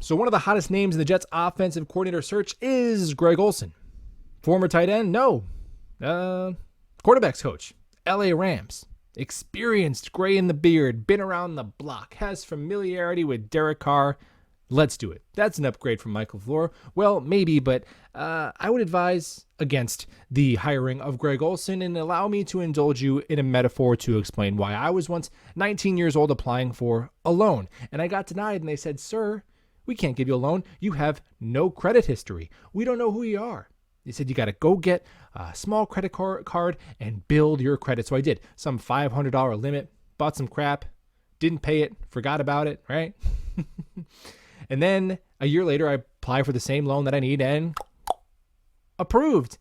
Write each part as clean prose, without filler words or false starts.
So one of the hottest names in the Jets offensive coordinator search is Greg Olsen. Former tight end? No. Quarterbacks coach. LA Rams. Experienced, gray in the beard, been around the block, has familiarity with Derek Carr. Let's do it. That's an upgrade from Michael LaFleur. Well, maybe, but I would advise against the hiring of Greg Olsen, and allow me to indulge you in a metaphor to explain why. I was once 19 years old applying for a loan, and I got denied, and they said, "Sir, we can't give you a loan. You have no credit history. We don't know who you are." They said, "You got to go get a small credit card and build your credit." So I did. Some $500 limit, bought some crap, didn't pay it, forgot about it, right? And then a year later, I apply for the same loan that I need and approved.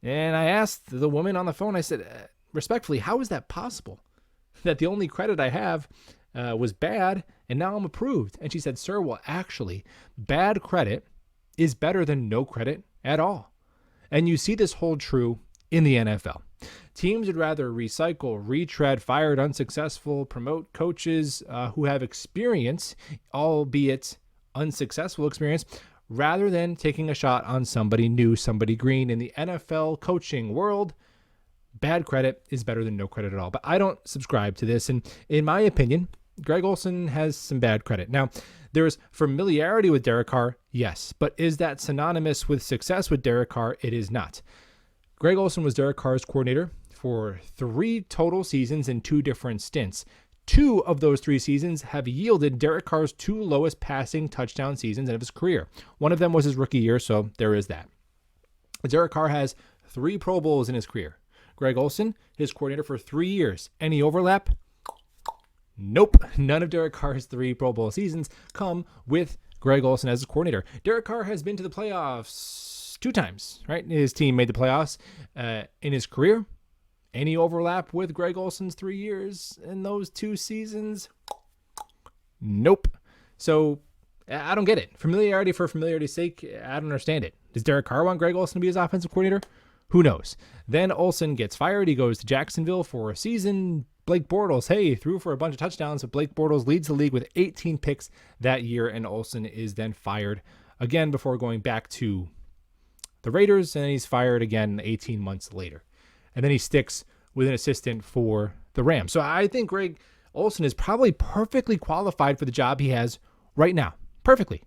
And I asked the woman on the phone, I said, respectfully, how is that possible? That the only credit I have was bad, and now I'm approved. And she said, "Sir, well, actually, bad credit is better than no credit at all." And you see this hold true in the NFL. Teams would rather recycle, retread, fired, unsuccessful, promote coaches who have experience, albeit unsuccessful experience, rather than taking a shot on somebody new, somebody green. In the NFL coaching world, bad credit is better than no credit at all. But I don't subscribe to this. And in my opinion, Greg Olsen has some bad credit. Now, there's familiarity with Derek Carr, yes. But is that synonymous with success with Derek Carr? It is not. Greg Olsen was Derek Carr's coordinator for 3 total seasons in 2 different stints. 2 of those 3 seasons have yielded Derek Carr's 2 lowest passing touchdown seasons of his career. One of them was his rookie year, so there is that. Derek Carr has 3 Pro Bowls in his career. Greg Olsen, his coordinator for 3 years. Any overlap? Nope. None of Derek Carr's 3 Pro Bowl seasons come with Greg Olsen as his coordinator. Derek Carr has been to the playoffs 2 times, right? His team made the playoffs in his career. Any overlap with Greg Olsen's 3 years in those 2 seasons? Nope. So I don't get it. Familiarity for familiarity's sake, I don't understand it. Does Derek Carr want Greg Olsen to be his offensive coordinator? Who knows? Then Olsen gets fired. He goes to Jacksonville for a season. Blake Bortles, hey, threw for a bunch of touchdowns, but Blake Bortles leads the league with 18 picks that year, and Olsen is then fired again before going back to the Raiders, and he's fired again 18 months later. And then he sticks with an assistant for the Rams. So I think Greg Olsen is probably perfectly qualified for the job he has right now. Perfectly.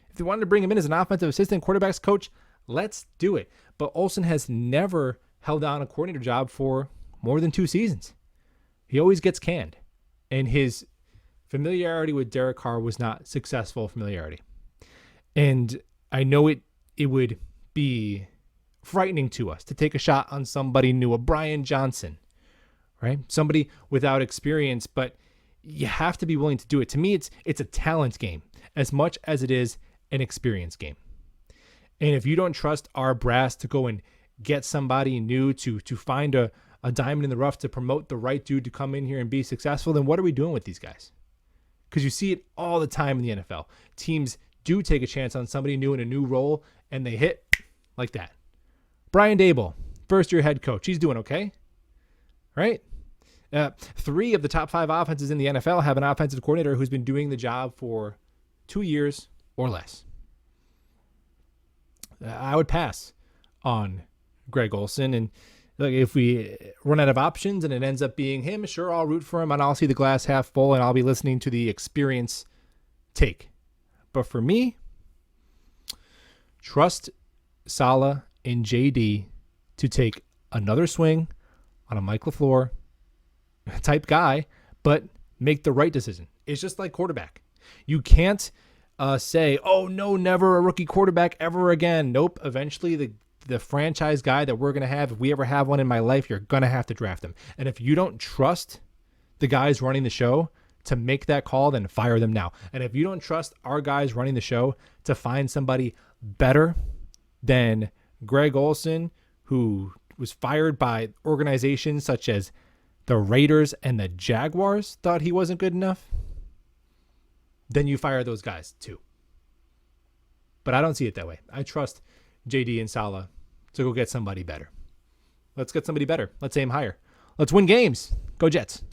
If they wanted to bring him in as an offensive assistant quarterbacks coach, let's do it. But Olsen has never held down a coordinator job for more than 2 seasons. He always gets canned. And his familiarity with Derek Carr was not successful familiarity. And I know it would be frightening to us to take a shot on somebody new, a Brian Johnson, right? Somebody without experience, but you have to be willing to do it. To me, it's a talent game as much as it is an experience game. And if you don't trust our brass to go and get somebody new to find a diamond in the rough to promote the right dude to come in here and be successful, then what are we doing with these guys? Because you see it all the time in the NFL. Teams do take a chance on somebody new in a new role, and they hit like that. Brian Daboll, first-year head coach. He's doing okay, right? 3 of the top 5 offenses in the NFL have an offensive coordinator who's been doing the job for 2 years or less. I would pass on Greg Olsen. And look, if we run out of options and it ends up being him, sure, I'll root for him and I'll see the glass half full and I'll be listening to the experience take. But for me, trust Saleh and JD to take another swing on a Mike LaFleur type guy, but make the right decision. It's just like quarterback. You can't say, "Oh no, never a rookie quarterback ever again." Nope. Eventually, the franchise guy that we're gonna have, if we ever have one in my life, you're gonna have to draft him. And if you don't trust the guys running the show to make that call, then fire them now. And if you don't trust our guys running the show to find somebody better than Greg Olsen, who was fired by organizations such as the Raiders and the Jaguars, thought he wasn't good enough, then you fire those guys too. But I don't see it that way. I trust JD and Saleh to go get somebody better. Let's get somebody better. Let's aim higher. Let's win games. Go Jets.